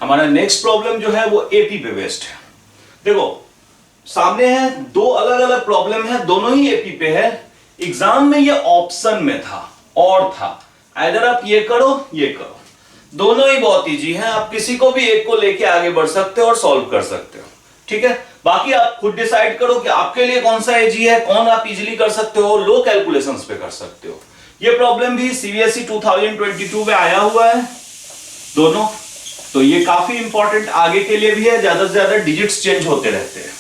हमारा next problem जो है वो एपी पे बेस्ड है। देखो सामने है दो अलग अलग प्रॉब्लम है, दोनों ही एपी पे है। एग्जाम में ये ऑप्शन में था और था, इधर आप ये करो ये करो, दोनों ही बहुत इजी हैं। आप किसी को भी एक को लेके आगे बढ़ सकते हो और सॉल्व कर सकते हो, ठीक है। बाकी आप खुद डिसाइड करो कि आपके लिए कौन सा इजी है, कौन आप इजीली कर सकते हो, लो कैलकुलेशंस पे कर सकते हो। ये प्रॉब्लम भी सीबीएसई 2022 में आया हुआ है दोनों, तो ये काफी इंपॉर्टेंट आगे के लिए भी है। ज्यादा से ज्यादा डिजिट्स चेंज होते रहते हैं।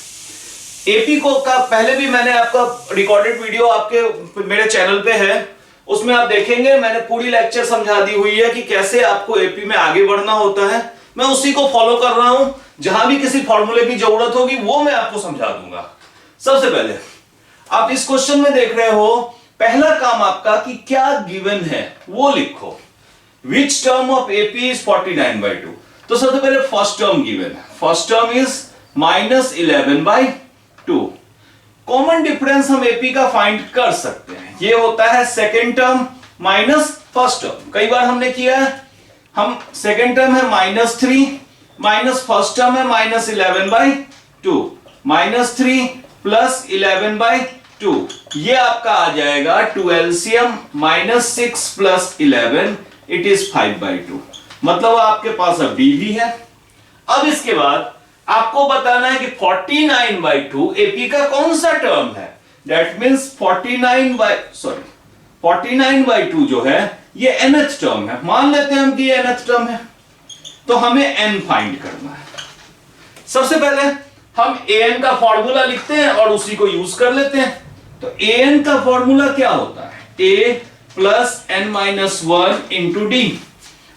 एपी को का पहले भी मैंने आपका रिकॉर्डेड वीडियो आपके मेरे चैनल पे है, उसमें आप देखेंगे मैंने पूरी लेक्चर समझा दी हुई है कि कैसे आपको एपी में आगे बढ़ना होता है। मैं उसी को फॉलो कर रहा हूं, जहां भी किसी फॉर्मूले की जरूरत होगी वो मैं आपको समझा दूंगा। सबसे पहले आप इस क्वेश्चन में देख रहे हो, पहला काम आपका कि क्या गिवन है वो लिखो। Which term of AP is 49/2। तो सबसे पहले फर्स्ट टर्म गिवन है, first term is -11/2। Common difference हम एपी का फाइंड कर सकते हैं, ये होता है second term minus first term. कई बार हमने किया है, हम सेकेंड टर्म है -3 माइनस फर्स्ट टर्म है -11/2, -3 + 11/2, ये आपका आ जाएगा 2 LCM -6 + 11 इट इज 5/2। मतलब आपके पास अब डी भी है। अब इसके बाद आपको बताना है कि 49/2 एपी का कौन सा टर्म है। दैट मींस 49/2 जो है ये nth टर्म है। मान लेते हैं हम कि ये nth टर्म है, तो हमें n फाइंड करना है। सबसे पहले हम an का फॉर्मूला लिखते हैं और उसी को यूज कर लेते हैं। तो an का फॉर्मूला क्या होता है, a + n-1 × d।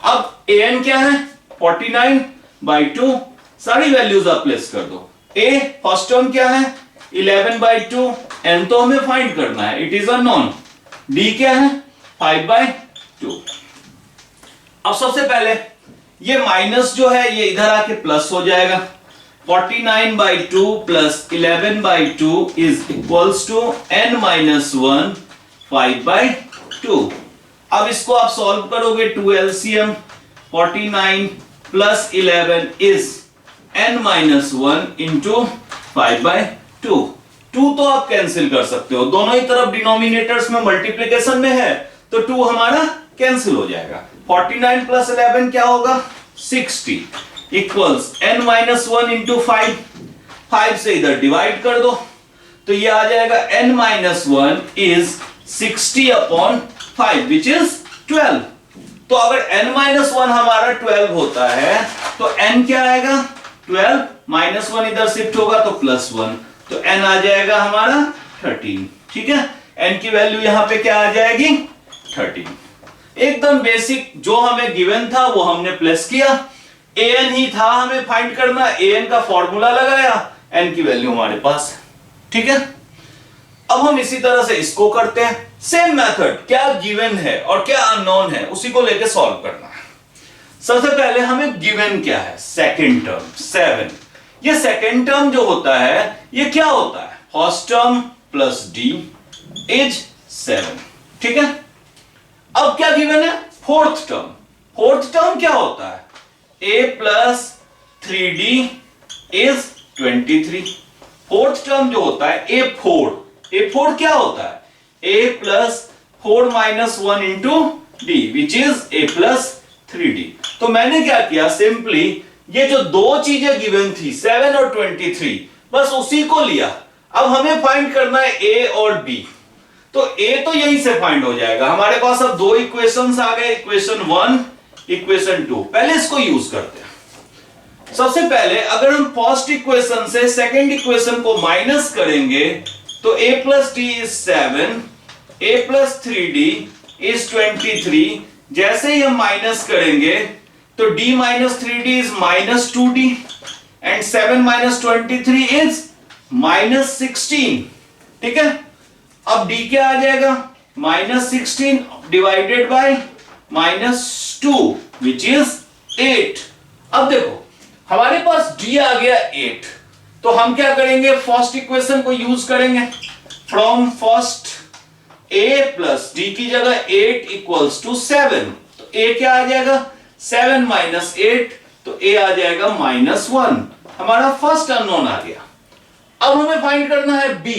अब an क्या है 49/2, सारी वैल्यूज आप प्लेस कर दो। a फर्स्ट टर्म क्या है 11/2, n तो हमें फाइंड करना है, इट इज अननोन। d क्या है 5/2। अब सबसे पहले ये माइनस जो है ये इधर आके प्लस हो जाएगा। 49/2 + 11/2 इज इक्वल्स टू n-1 5/2। अब इसको आप सॉल्व करोगे, 2 LCM 49 + 11 इज n-1 × 5/2। 2 तो आप कैंसिल कर सकते हो, दोनों ही तरफ डिनोमिनेटर्स में मल्टीप्लिकेशन में है, तो 2 हमारा कैंसिल हो जाएगा। 49 + 11 क्या होगा 60 इक्वल्स n-1 × 5। 5 से इधर डिवाइड कर दो, तो ये आ जाएगा n-1 इज 60/5 विच इज 12। तो अगर n-1 हमारा 12 होता है तो n क्या आएगा 12, -1 इधर शिफ्ट होगा तो +1, तो n आ जाएगा हमारा 13। ठीक है, n की वैल्यू यहां पे क्या आ जाएगी 13। एकदम बेसिक जो हमें गिवन था वो हमने प्लस किया, an ही था हमें फाइंड करना, an का फॉर्मूला लगाया, n की वैल्यू हमारे पास है। ठीक है, अब हम इसी तरह से इसको करते हैं। सेम मेथड, क्या गिवन है और क्या अननोन है उसी को लेके सॉल्व करना है। सबसे पहले हमें गिवन क्या है, सेकंड टर्म 7। ये सेकंड टर्म जो होता है ये क्या होता है, फर्स्ट टर्म + d इज 7। ठीक है, अब क्या गिवन है फोर्थ टर्म। फोर्थ टर्म क्या होता है a + 3d is 23। Fourth term जो होता है a4 क्या होता है a + 4 - 1 × d which is a + 3d। तो मैंने क्या किया, सिंपली ये जो दो चीजें गिवन थी 7 और 23, बस उसी को लिया। अब हमें फाइंड करना है a और b, तो a तो यहीं से फाइंड हो जाएगा। हमारे पास अब दो इक्वेशंस आ गए, इक्वेशन 1 इक्वेशन 2। पहले इसको यूज करते हैं। सबसे पहले अगर हम फर्स्ट इक्वेशन से सेकंड इक्वेशन को माइनस करेंगे तो a + d is 7, a + 3d is 23। जैसे ही हम माइनस करेंगे तो d - 3d is -2d and 7 - 23 is -16। ठीक है, अब d क्या आ जाएगा -16 डिवाइडेड बाय -2 विच इज 8। अब देखो हमारे पास d आ गया 8, तो हम क्या करेंगे, फर्स्ट इक्वेशन को यूज करेंगे। फ्रॉम फर्स्ट a + d की जगह 8 = 7, तो a क्या आ जाएगा 7 - 8 तो a आ जाएगा -1, हमारा फर्स्ट अननोन आ गया। अब हमें फाइंड करना है b,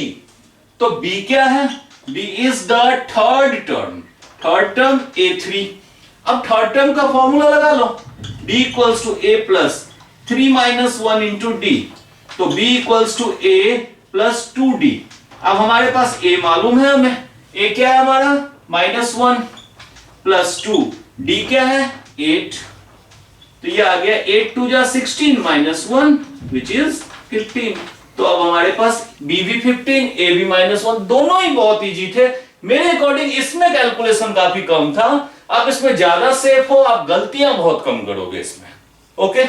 तो b क्या है? b is the third term a3। अब थर्ड टर्म का फॉर्मूला लगा लो, b equals to a plus 3 - 1 into d, तो b equals to a plus 2d। अब हमारे पास a मालूम है हमें, a क्या है हमारा -1 प्लस 2, d क्या है 8, तो ये आ गया 8 2 जा 16 -1 विच इज 15। तो अब हमारे पास b भी 15, a भी -1, दोनों ही बहुत इजी थे। मेरे अकॉर्डिंग इसमें कैलकुलेशन काफी कम था, आप इसमें ज्यादा सेफ हो, आप गलतियां बहुत कम करोगे इसमें। ओके